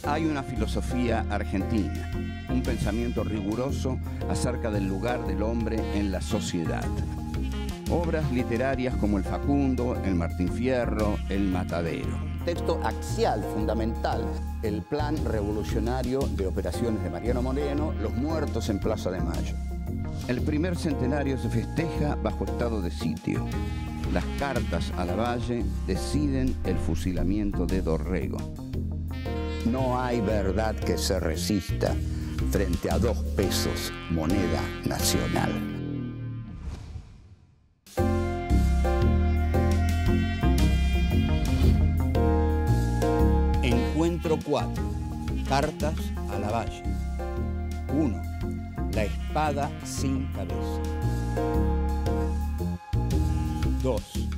Hay una filosofía argentina, un pensamiento riguroso acerca del lugar del hombre en la sociedad. Obras literarias como El Facundo, El Martín Fierro, El Matadero. Texto axial, fundamental, el plan revolucionario de operaciones de Mariano Moreno, Los muertos en Plaza de Mayo. El primer centenario se festeja bajo estado de sitio. Las cartas a Lavalle deciden el fusilamiento de Dorrego. No hay verdad que se resista frente a 2 pesos, moneda nacional. Encuentro 4. Cartas a Lavalle. 1. La espada sin cabeza. 2.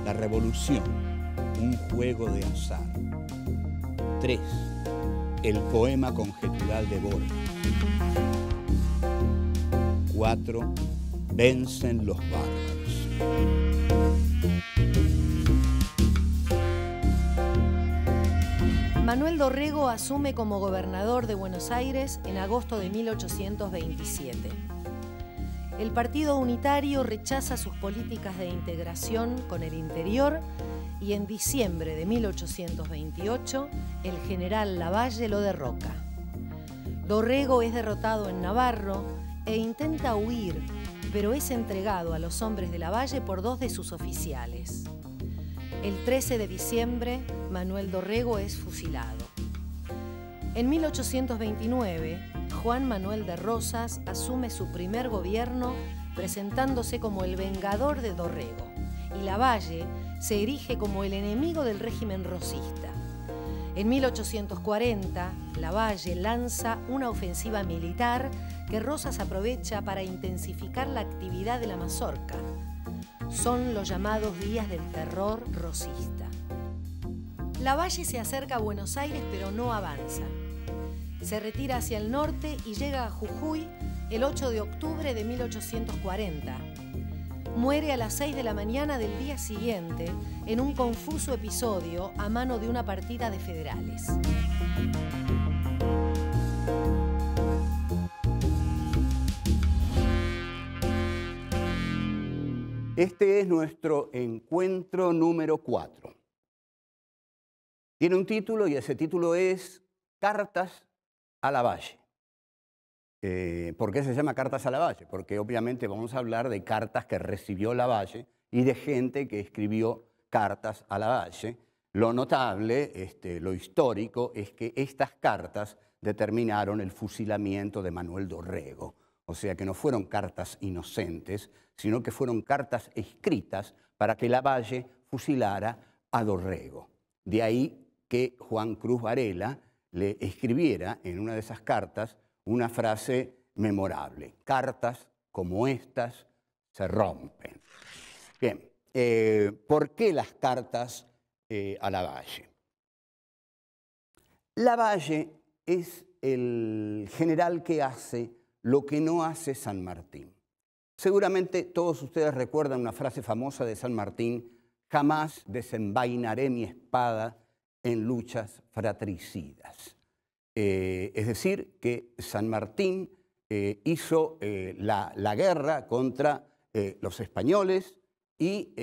La revolución, un juego de azar. 3. El poema conjetural de Borges. 4. Vencen los bárbaros. Manuel Dorrego asume como gobernador de Buenos Aires en agosto de 1827. El Partido Unitario rechaza sus políticas de integración con el interior y en diciembre de 1828 el general Lavalle lo derroca. Dorrego es derrotado en Navarro e intenta huir, pero es entregado a los hombres de Lavalle por 2 de sus oficiales. El 13 de diciembre, Manuel Dorrego es fusilado. En 1829, Juan Manuel de Rosas asume su primer gobierno presentándose como el vengador de Dorrego, y Lavalle se erige como el enemigo del régimen rosista. En 1840, Lavalle lanza una ofensiva militar que Rosas aprovecha para intensificar la actividad de la mazorca. Son los llamados días del terror rosista. Lavalle se acerca a Buenos Aires, pero no avanza. Se retira hacia el norte y llega a Jujuy el 8 de octubre de 1840. Muere a las 6 de la mañana del día siguiente en un confuso episodio a mano de una partida de federales. Este es nuestro encuentro número 4. Tiene un título y ese título es Cartas a Lavalle. ¿Por qué se llama Cartas a Lavalle? Porque obviamente vamos a hablar de cartas que recibió Lavalle y de gente que escribió cartas a Lavalle. Lo notable, lo histórico, es que estas cartas determinaron el fusilamiento de Manuel Dorrego. O sea que no fueron cartas inocentes, sino que fueron cartas escritas para que Lavalle fusilara a Dorrego. De ahí que Juan Cruz Varela le escribiera en una de esas cartas una frase memorable: cartas como estas se rompen. Bien, ¿por qué las cartas a Lavalle? Lavalle es el general que hace lo que no hace San Martín. Seguramente todos ustedes recuerdan una frase famosa de San Martín: jamás desenvainaré mi espada en luchas fratricidas. Es decir, que San Martín hizo la guerra contra los españoles y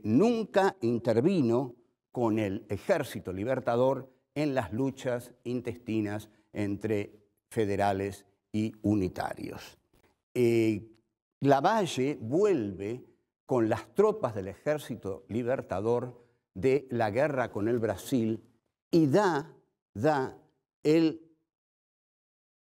nunca intervino con el ejército libertador en las luchas intestinas entre federales y unitarios. Lavalle vuelve con las tropas del ejército libertador de la guerra con el Brasil y da el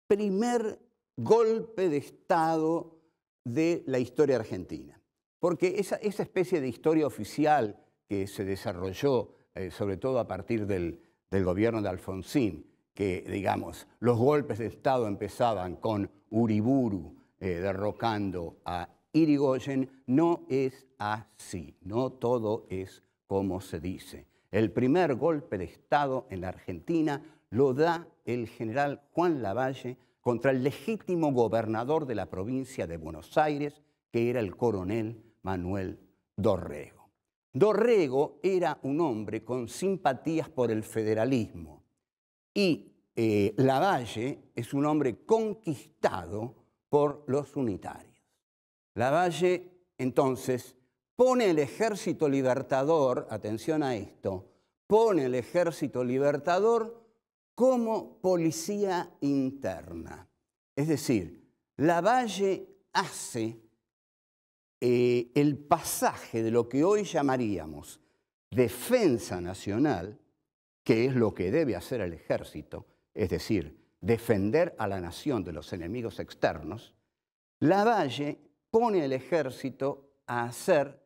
primer golpe de Estado de la historia argentina. Porque esa especie de historia oficial que se desarrolló, sobre todo a partir del gobierno de Alfonsín, que, digamos, los golpes de Estado empezaban con Uriburu derrocando a Irigoyen, no es así, no todo es como se dice. El primer golpe de Estado en la Argentina lo da el general Juan Lavalle contra el legítimo gobernador de la provincia de Buenos Aires, que era el coronel Manuel Dorrego. Dorrego era un hombre con simpatías por el federalismo y Lavalle es un hombre conquistado por los unitarios. Lavalle, entonces, pone el ejército libertador, atención a esto, pone el ejército libertador como policía interna. Es decir, Lavalle hace el pasaje de lo que hoy llamaríamos defensa nacional, que es lo que debe hacer el ejército, es decir, defender a la nación de los enemigos externos. Lavalle pone al ejército a hacer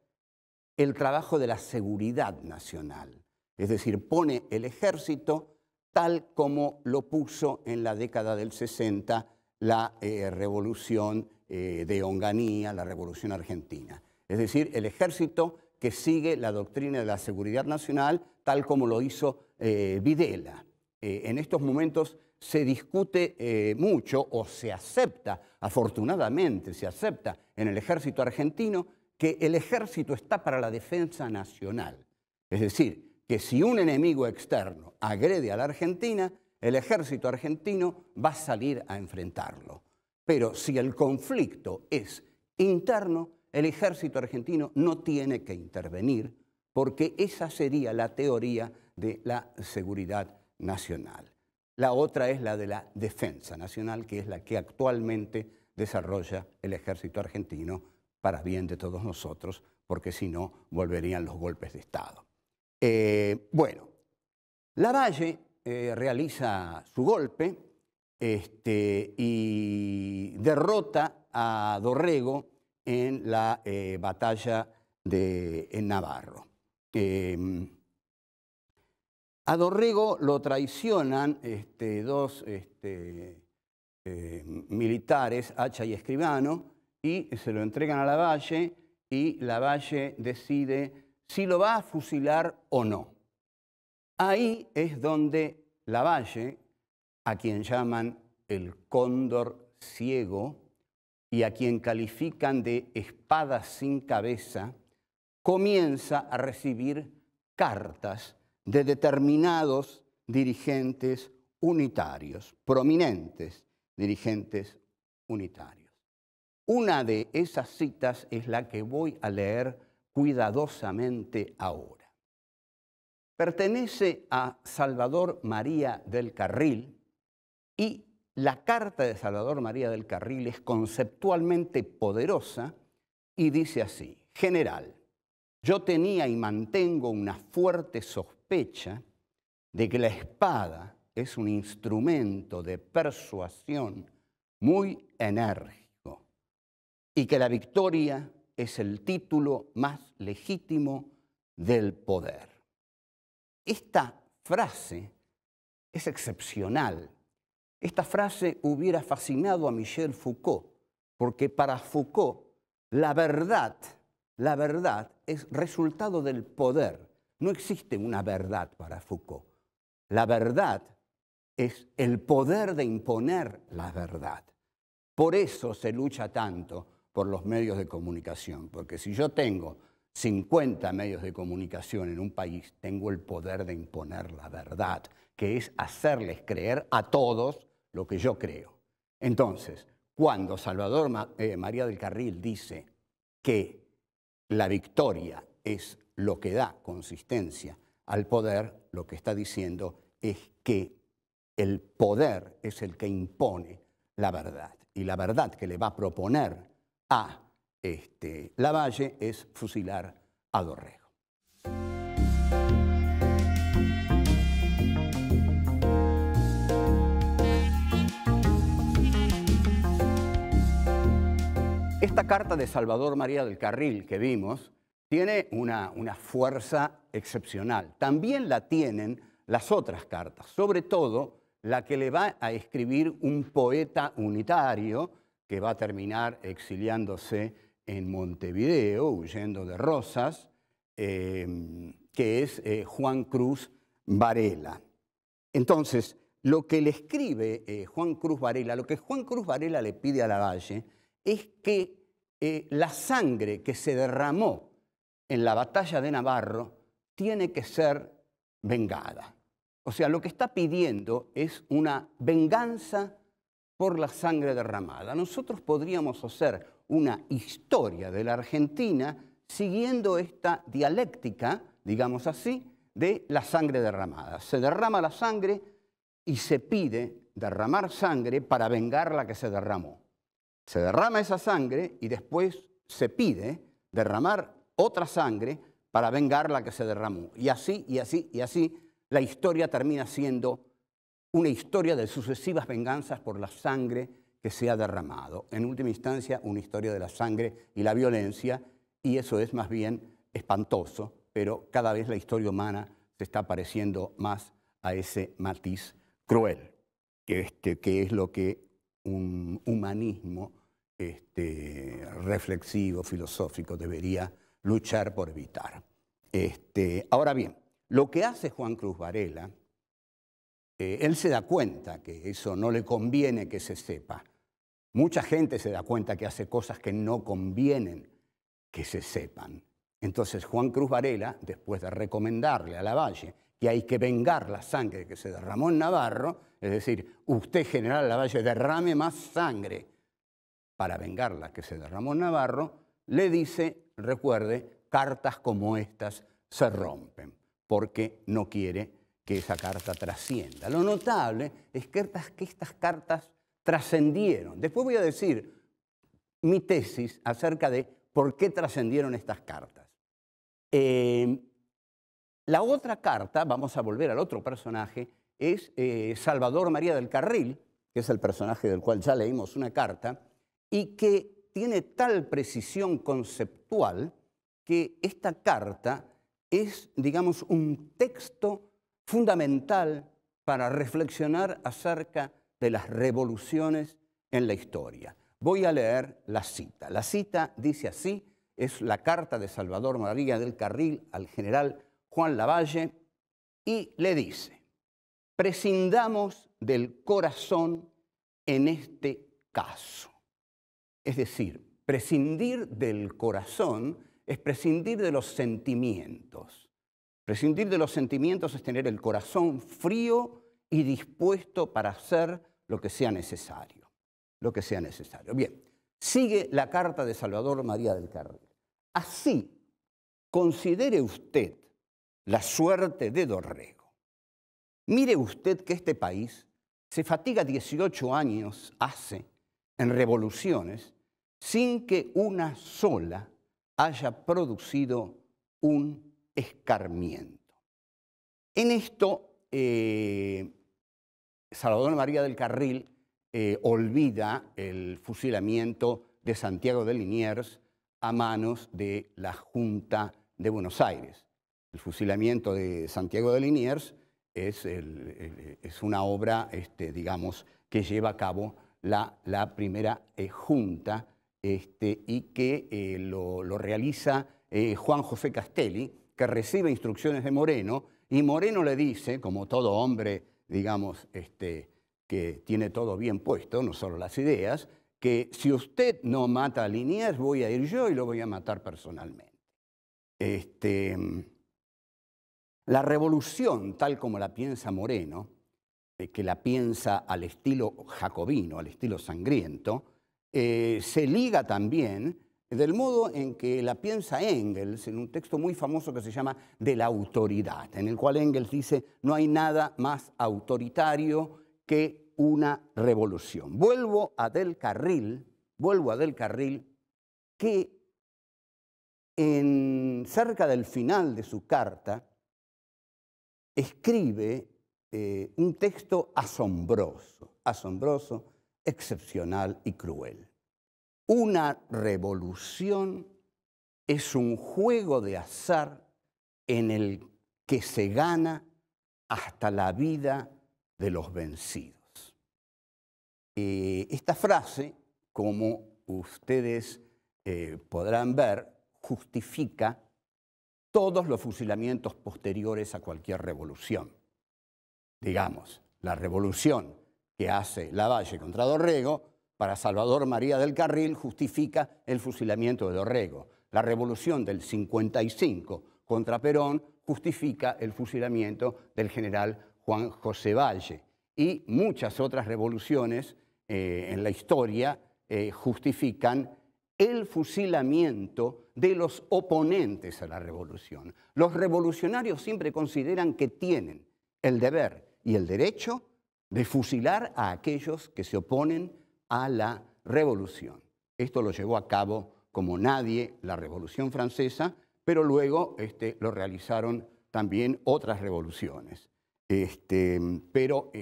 el trabajo de la seguridad nacional, es decir, pone el ejército tal como lo puso en la década del 60 la revolución de Onganía, la revolución argentina. Es decir, el ejército que sigue la doctrina de la seguridad nacional tal como lo hizo Videla. En estos momentos se discute mucho o se acepta, afortunadamente se acepta en el ejército argentino que el ejército está para la defensa nacional. Es decir, que si un enemigo externo agrede a la Argentina, el ejército argentino va a salir a enfrentarlo. Pero si el conflicto es interno, el ejército argentino no tiene que intervenir porque esa sería la teoría de la seguridad nacional. La otra es la de la defensa nacional, que es la que actualmente desarrolla el ejército argentino para bien de todos nosotros, porque si no, volverían los golpes de Estado. Bueno, Lavalle realiza su golpe y derrota a Dorrego en la batalla en Navarro. A Dorrego lo traicionan dos militares, Hacha y Escribano, y se lo entregan a Lavalle, y Lavalle decide si lo va a fusilar o no. Ahí es donde Lavalle, a quien llaman el cóndor ciego y a quien califican de espada sin cabeza, comienza a recibir cartas de determinados dirigentes unitarios, prominentes dirigentes unitarios. Una de esas citas es la que voy a leer cuidadosamente ahora. Pertenece a Salvador María del Carril y la carta de Salvador María del Carril es conceptualmente poderosa y dice así: General, yo tenía y mantengo una fuerte sospecha de que la espada es un instrumento de persuasión muy enérgico y que la victoria es el título más legítimo del poder. Esta frase es excepcional. Esta frase hubiera fascinado a Michel Foucault, porque para Foucault la verdad es resultado del poder. No existe una verdad para Foucault. La verdad es el poder de imponer la verdad. Por eso se lucha tanto por los medios de comunicación, porque si yo tengo 50 medios de comunicación en un país, tengo el poder de imponer la verdad, que es hacerles creer a todos lo que yo creo. Entonces, cuando Salvador María del Carril dice que la victoria es lo que da consistencia al poder, lo que está diciendo es que el poder es el que impone la verdad. Y la verdad que le va a proponer a Lavalle es fusilar a Dorrego. Esta carta de Salvador María del Carril que vimos tiene una fuerza excepcional. También la tienen las otras cartas, sobre todo la que le va a escribir un poeta unitario que va a terminar exiliándose en Montevideo, huyendo de Rosas, que es Juan Cruz Varela. Entonces, lo que le escribe Juan Cruz Varela, lo que Juan Cruz Varela le pide a Lavalle es que la sangre que se derramó en la batalla de Navarro tiene que ser vengada. O sea, lo que está pidiendo es una venganza por la sangre derramada. Nosotros podríamos hacer una historia de la Argentina siguiendo esta dialéctica, digamos así, de la sangre derramada. Se derrama la sangre y se pide derramar sangre para vengar la que se derramó. Se derrama esa sangre y después se pide derramar otra sangre para vengar la que se derramó. Y así, y así, y así, la historia termina siendo una historia de sucesivas venganzas por la sangre que se ha derramado. En última instancia, una historia de la sangre y la violencia, y eso es más bien espantoso, pero cada vez la historia humana se está pareciendo más a ese matiz cruel, que es lo que un humanismo reflexivo, filosófico, debería luchar por evitar. Ahora bien, lo que hace Juan Cruz Varela, él se da cuenta que eso no le conviene que se sepa. Mucha gente se da cuenta que hace cosas que no convienen que se sepan. Entonces Juan Cruz Varela, después de recomendarle a Lavalle que hay que vengar la sangre que se derramó en Navarro, es decir, usted, general Lavalle, derrame más sangre para vengar la que se derramó en Navarro, le dice, recuerde, cartas como estas se rompen, porque no quiere que esa carta trascienda. Lo notable es que estas cartas trascendieron. Después voy a decir mi tesis acerca de por qué trascendieron estas cartas. La otra carta, vamos a volver al otro personaje, es Salvador María del Carril, que es el personaje del cual ya leímos una carta, y que tiene tal precisión conceptual que esta carta es, digamos, un texto fundamental para reflexionar acerca de las revoluciones en la historia. Voy a leer la cita. La cita dice así, es la carta de Salvador María del Carril al general Juan Lavalle, y le dice: prescindamos del corazón en este caso. Es decir, prescindir del corazón es prescindir de los sentimientos. Prescindir de los sentimientos es tener el corazón frío y dispuesto para hacer lo que sea necesario. Lo que sea necesario. Bien, sigue la carta de Salvador María del Carril. Así, considere usted la suerte de Dorrego. Mire usted que este país se fatiga 18 años hace en revoluciones sin que una sola haya producido un escarmiento. En esto, Salvador María del Carril olvida el fusilamiento de Santiago de Liniers a manos de la Junta de Buenos Aires. El fusilamiento de Santiago de Liniers es una obra, digamos, que lleva a cabo la primera Junta y que lo realiza Juan José Castelli, que recibe instrucciones de Moreno, y Moreno le dice, como todo hombre, digamos, que tiene todo bien puesto, no solo las ideas, que si usted no mata a Liniers, voy a ir yo y lo voy a matar personalmente. La revolución, tal como la piensa Moreno, que la piensa al estilo jacobino, al estilo sangriento, se liga también del modo en que la piensa Engels en un texto muy famoso que se llama De la autoridad, en el cual Engels dice: no hay nada más autoritario que una revolución. Vuelvo a Del Carril, que cerca del final de su carta escribe un texto asombroso, excepcional y cruel. Una revolución es un juego de azar en el que se gana hasta la vida de los vencidos. Esta frase, como ustedes podrán ver, justifica todos los fusilamientos posteriores a cualquier revolución. Digamos, la revolución que hace Lavalle contra Dorrego, para Salvador María del Carril justifica el fusilamiento de Dorrego. La revolución del 55 contra Perón justifica el fusilamiento del general Juan Juan José Valle, y muchas otras revoluciones en la historia justifican el fusilamiento de los oponentes a la revolución. Los revolucionarios siempre consideran que tienen el deber y el derecho de fusilar a aquellos que se oponen a la revolución. Esto lo llevó a cabo como nadie la Revolución Francesa, pero luego lo realizaron también otras revoluciones. Pero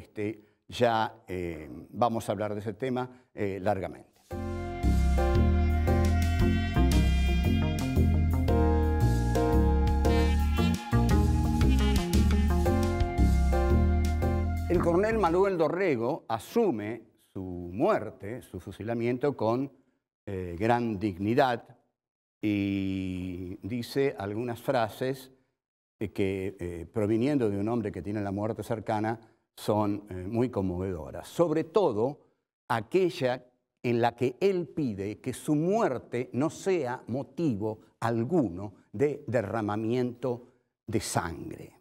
ya vamos a hablar de ese tema largamente. El coronel Manuel Dorrego asume su muerte, su fusilamiento, con gran dignidad y dice algunas frases que, proviniendo de un hombre que tiene la muerte cercana, son muy conmovedoras. Sobre todo aquella en la que él pide que su muerte no sea motivo alguno de derramamiento de sangre.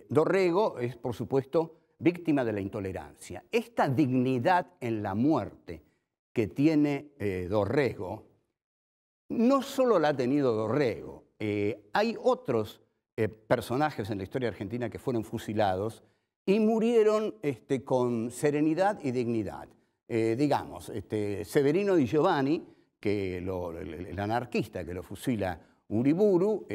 Dorrego es, por supuesto, víctima de la intolerancia. Esta dignidad en la muerte que tiene Dorrego, no solo la ha tenido Dorrego. Hay otros personajes en la historia argentina que fueron fusilados y murieron con serenidad y dignidad. Digamos, Severino Di Giovanni, el anarquista que lo fusila Uriburu,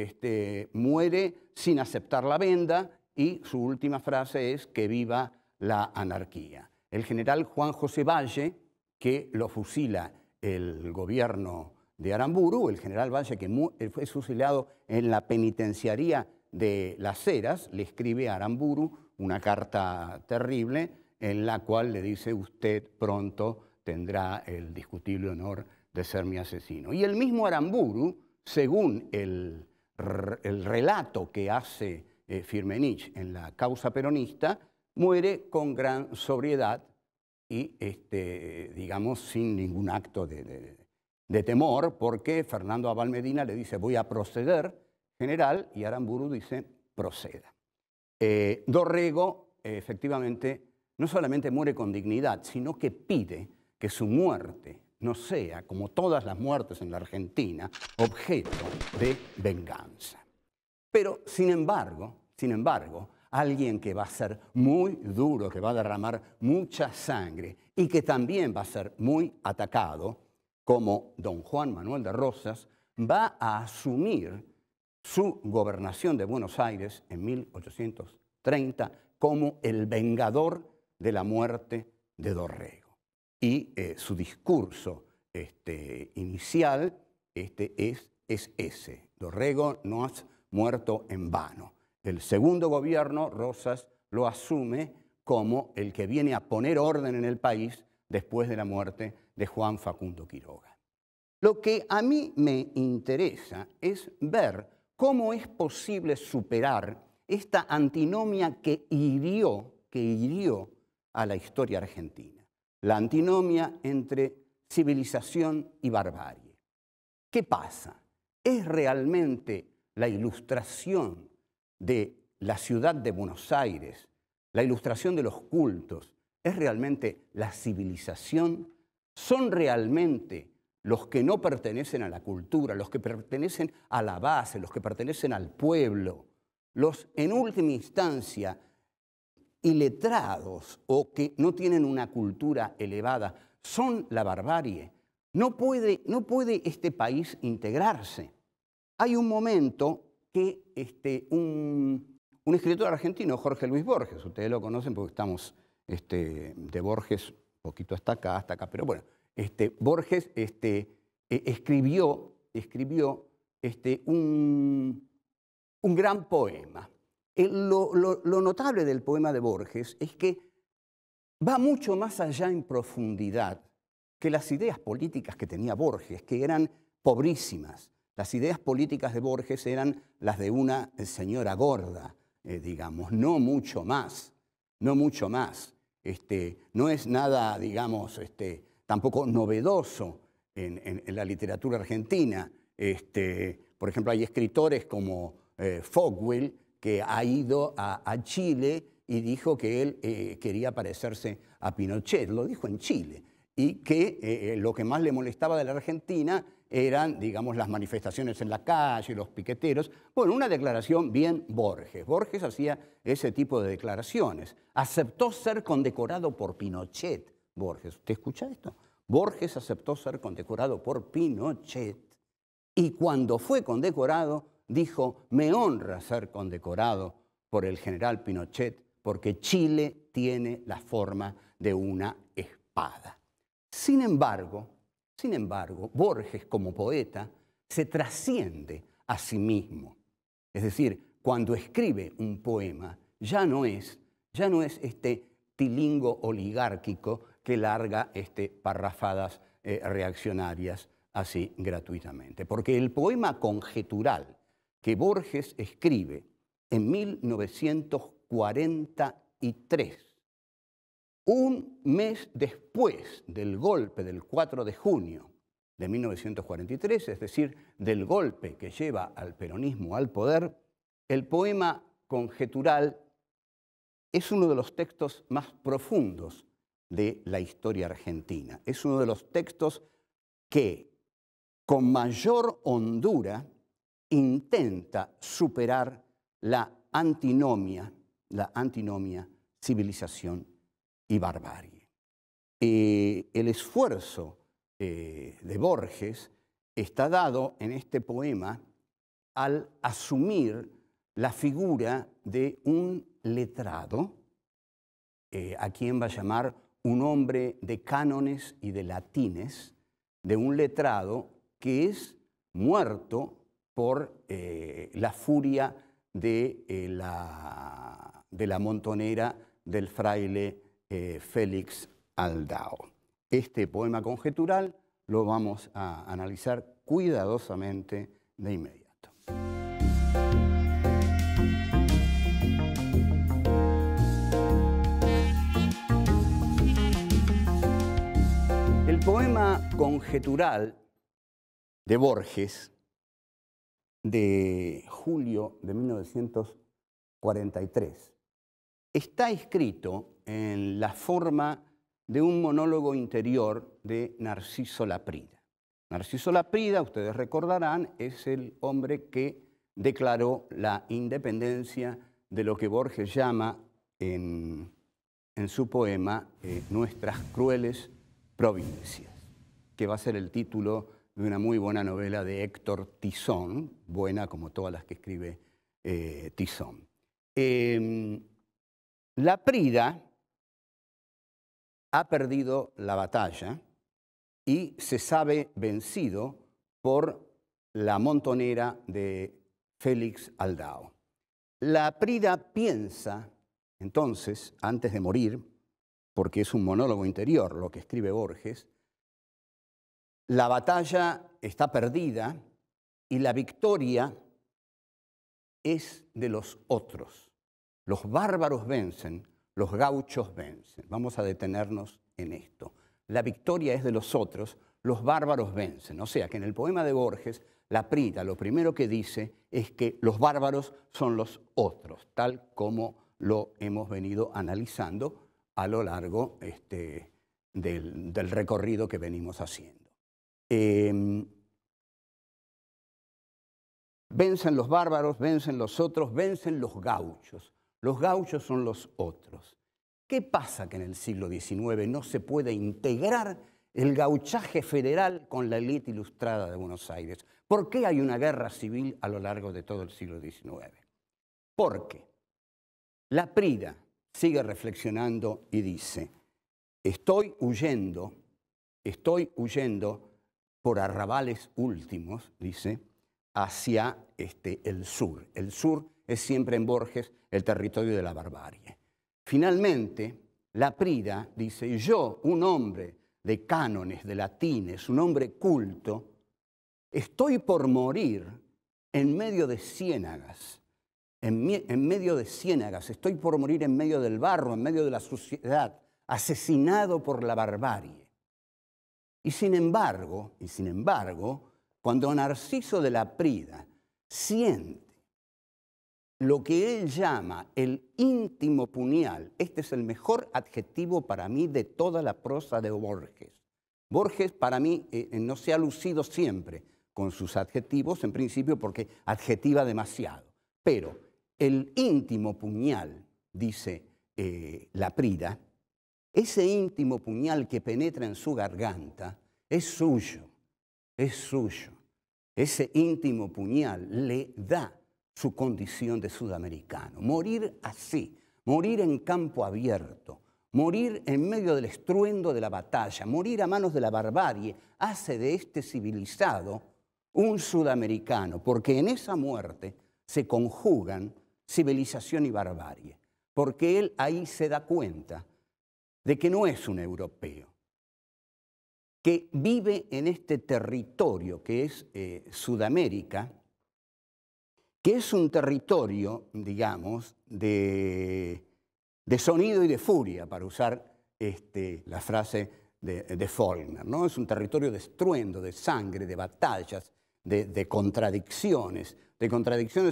muere sin aceptar la venda y su última frase es que viva la anarquía. El general Juan José Valle, que lo fusila el gobierno de Aramburu, el general Valle que fue fusilado en la penitenciaría de Las Heras, le escribe a Aramburu una carta terrible en la cual le dice: usted pronto tendrá el discutible honor de ser mi asesino. Y el mismo Aramburu, según el relato que hace Firmenich en la causa peronista, muere con gran sobriedad y, digamos, sin ningún acto de temor, porque Fernando Abal Medina le dice: voy a proceder, general, y Aramburu dice: proceda. Dorrego, efectivamente, no solamente muere con dignidad, sino que pide que su muerte no sea, como todas las muertes en la Argentina, objeto de venganza. Pero, sin embargo, alguien que va a ser muy duro, que va a derramar mucha sangre y que también va a ser muy atacado, como don Juan Manuel de Rosas, va a asumir su gobernación de Buenos Aires en 1830 como el vengador de la muerte de Dorrego. Y su discurso inicial es ese: Dorrego no has muerto en vano. El segundo gobierno, Rosas, lo asume como el que viene a poner orden en el país después de la muerte de Juan Facundo Quiroga. Lo que a mí me interesa es ver cómo es posible superar esta antinomia que hirió a la historia argentina. La antinomia entre civilización y barbarie. ¿Qué pasa? ¿Es realmente la ilustración de la ciudad de Buenos Aires, la ilustración de los cultos, es realmente la civilización? ¿Son realmente los que no pertenecen a la cultura, los que pertenecen a la base, los que pertenecen al pueblo, los, en última instancia, iletrados o que no tienen una cultura elevada, son la barbarie? No puede este país integrarse. Hay un momento que un escritor argentino, Jorge Luis Borges, ustedes lo conocen porque estamos de Borges un poquito hasta acá, pero bueno, Borges escribió un gran poema. Lo notable del poema de Borges es que va mucho más allá en profundidad que las ideas políticas que tenía Borges, que eran pobrísimas. Las ideas políticas de Borges eran las de una señora gorda, digamos, no mucho más, no mucho más. No es nada, digamos, tampoco novedoso en la literatura argentina. Por ejemplo, hay escritores como Fogwill que ha ido a Chile y dijo que él quería parecerse a Pinochet, lo dijo en Chile, y que lo que más le molestaba de la Argentina eran, digamos, las manifestaciones en la calle, los piqueteros. Bueno, una declaración bien Borges. Borges hacía ese tipo de declaraciones. Aceptó ser condecorado por Pinochet, Borges. ¿Usted escucha esto? Borges aceptó ser condecorado por Pinochet y cuando fue condecorado dijo, me honra ser condecorado por el general Pinochet porque Chile tiene la forma de una espada. Sin embargo, Borges como poeta se trasciende a sí mismo. Es decir, cuando escribe un poema ya no es este tilingo oligárquico que larga parrafadas reaccionarias así gratuitamente. Porque el poema conjetural que Borges escribe en 1943, un mes después del golpe del 4 de junio de 1943, es decir, del golpe que lleva al peronismo al poder, el poema conjetural es uno de los textos más profundos de la historia argentina. Es uno de los textos que, con mayor hondura, intenta superar la antinomia civilización y barbarie. El esfuerzo de Borges está dado en este poema al asumir la figura de un letrado, a quien va a llamar un hombre de cánones y de latines, de un letrado que es muerto por la furia de la montonera del fraile Félix Aldao. Este poema conjetural lo vamos a analizar cuidadosamente de inmediato. El poema conjetural de Borges, de julio de 1943, está escrito en la forma de un monólogo interior de Narciso Laprida. Narciso Laprida, ustedes recordarán, es el hombre que declaró la independencia de lo que Borges llama en su poema Nuestras crueles provincias, que va a ser el título de una muy buena novela de Héctor Tizón, buena como todas las que escribe Tizón. Laprida ha perdido la batalla y se sabe vencido por la montonera de Félix Aldao. Laprida piensa, entonces, antes de morir, porque es un monólogo interior lo que escribe Borges, la batalla está perdida y la victoria es de los otros. Los bárbaros vencen, los gauchos vencen. Vamos a detenernos en esto. La victoria es de los otros, los bárbaros vencen. O sea que en el poema de Borges, Laprida lo primero que dice es que los bárbaros son los otros, tal como lo hemos venido analizando a lo largo del recorrido que venimos haciendo. Vencen los bárbaros, vencen los otros, vencen los gauchos. Los gauchos son los otros. ¿Qué pasa que en el siglo XIX no se puede integrar el gauchaje federal con la élite ilustrada de Buenos Aires? ¿Por qué hay una guerra civil a lo largo de todo el siglo XIX? Porque Laprida sigue reflexionando y dice, estoy huyendo por arrabales últimos, dice, hacia el sur. El sur es siempre en Borges el territorio de la barbarie. Finalmente, Laprida dice, yo, un hombre de cánones, de latines, un hombre culto, estoy por morir en medio de ciénagas. En medio de ciénagas, estoy por morir en medio del barro, en medio de la suciedad, asesinado por la barbarie. Y sin embargo, cuando Narciso de Laprida siente lo que él llama el íntimo puñal. Este es el mejor adjetivo para mí de toda la prosa de Borges. Borges, para mí, no se ha lucido siempre con sus adjetivos, en principio porque adjetiva demasiado. Pero el íntimo puñal, dice Laprida, ese íntimo puñal que penetra en su garganta es suyo, es suyo. Ese íntimo puñal le da su condición de sudamericano. Morir así, morir en campo abierto, morir en medio del estruendo de la batalla, morir a manos de la barbarie, hace de este civilizado un sudamericano, porque en esa muerte se conjugan civilización y barbarie, porque él ahí se da cuenta de que no es un europeo, que vive en este territorio que es Sudamérica, que es un territorio, digamos, de sonido y de furia, para usar la frase de Faulkner, ¿no? Es un territorio de estruendo, de sangre, de batallas, de contradicciones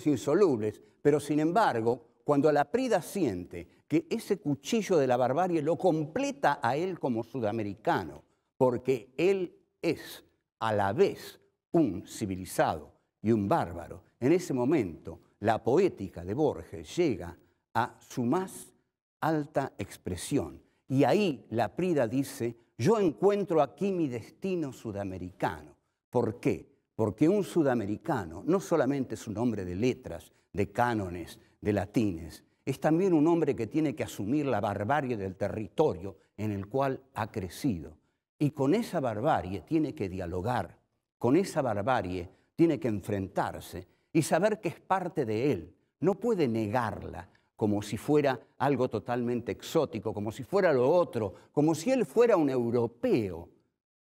insolubles, pero sin embargo, cuando Laprida siente que ese cuchillo de la barbarie lo completa a él como sudamericano, porque él es a la vez un civilizado y un bárbaro, en ese momento la poética de Borges llega a su más alta expresión. Y ahí Laprida dice, yo encuentro aquí mi destino sudamericano. ¿Por qué? Porque un sudamericano no solamente es un hombre de letras, de cánones, de latines, es también un hombre que tiene que asumir la barbarie del territorio en el cual ha crecido. Y con esa barbarie tiene que dialogar, con esa barbarie tiene que enfrentarse y saber que es parte de él. No puede negarla como si fuera algo totalmente exótico, como si fuera lo otro, como si él fuera un europeo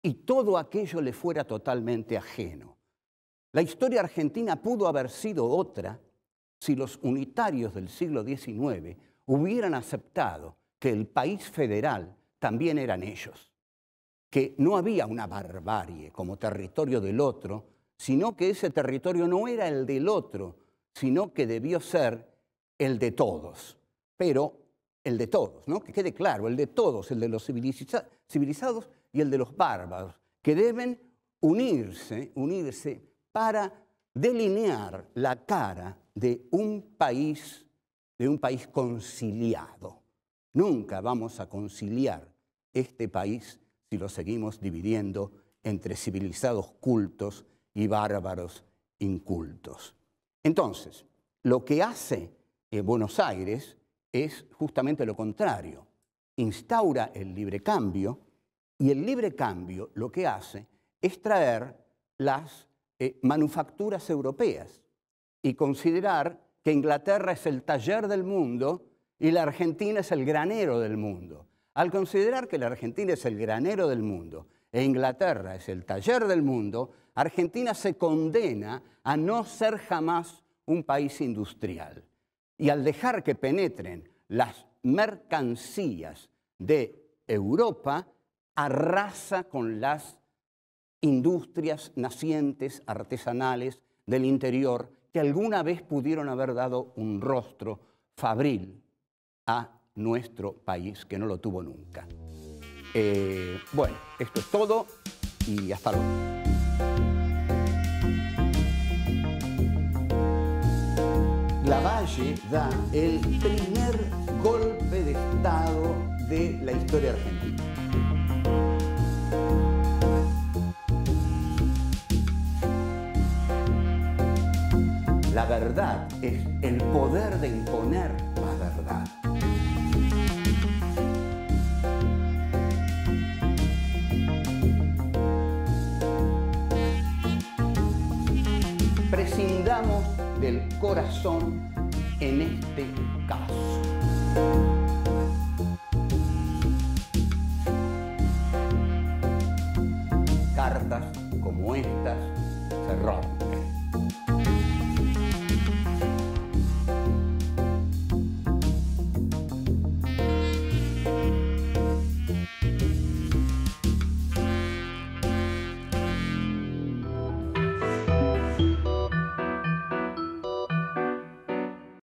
y todo aquello le fuera totalmente ajeno. La historia argentina pudo haber sido otra si los unitarios del siglo XIX hubieran aceptado que el país federal también eran ellos, que no había una barbarie como territorio del otro, sino que ese territorio no era el del otro, sino que debió ser el de todos. Pero el de todos, ¿no? Que quede claro, el de todos, el de los civilizados y el de los bárbaros, que deben unirse para delinear la cara de un país conciliado. Nunca vamos a conciliar este país si lo seguimos dividiendo entre civilizados cultos y bárbaros incultos. Entonces, lo que hace Buenos Aires es justamente lo contrario. Instaura el libre cambio, y el libre cambio lo que hace es traer las manufacturas europeas y considerar que Inglaterra es el taller del mundo y la Argentina es el granero del mundo. Al considerar que la Argentina es el granero del mundo e Inglaterra es el taller del mundo, Argentina se condena a no ser jamás un país industrial. Y al dejar que penetren las mercancías de Europa, arrasa con las industrias nacientes, artesanales del interior, que alguna vez pudieron haber dado un rostro fabril a nuestro país, que no lo tuvo nunca. Bueno, esto es todo y hasta luego. Lavalle da el primer golpe de Estado de la historia argentina. La verdad es el poder de imponer la verdad. Prescindamos del corazón en este caso.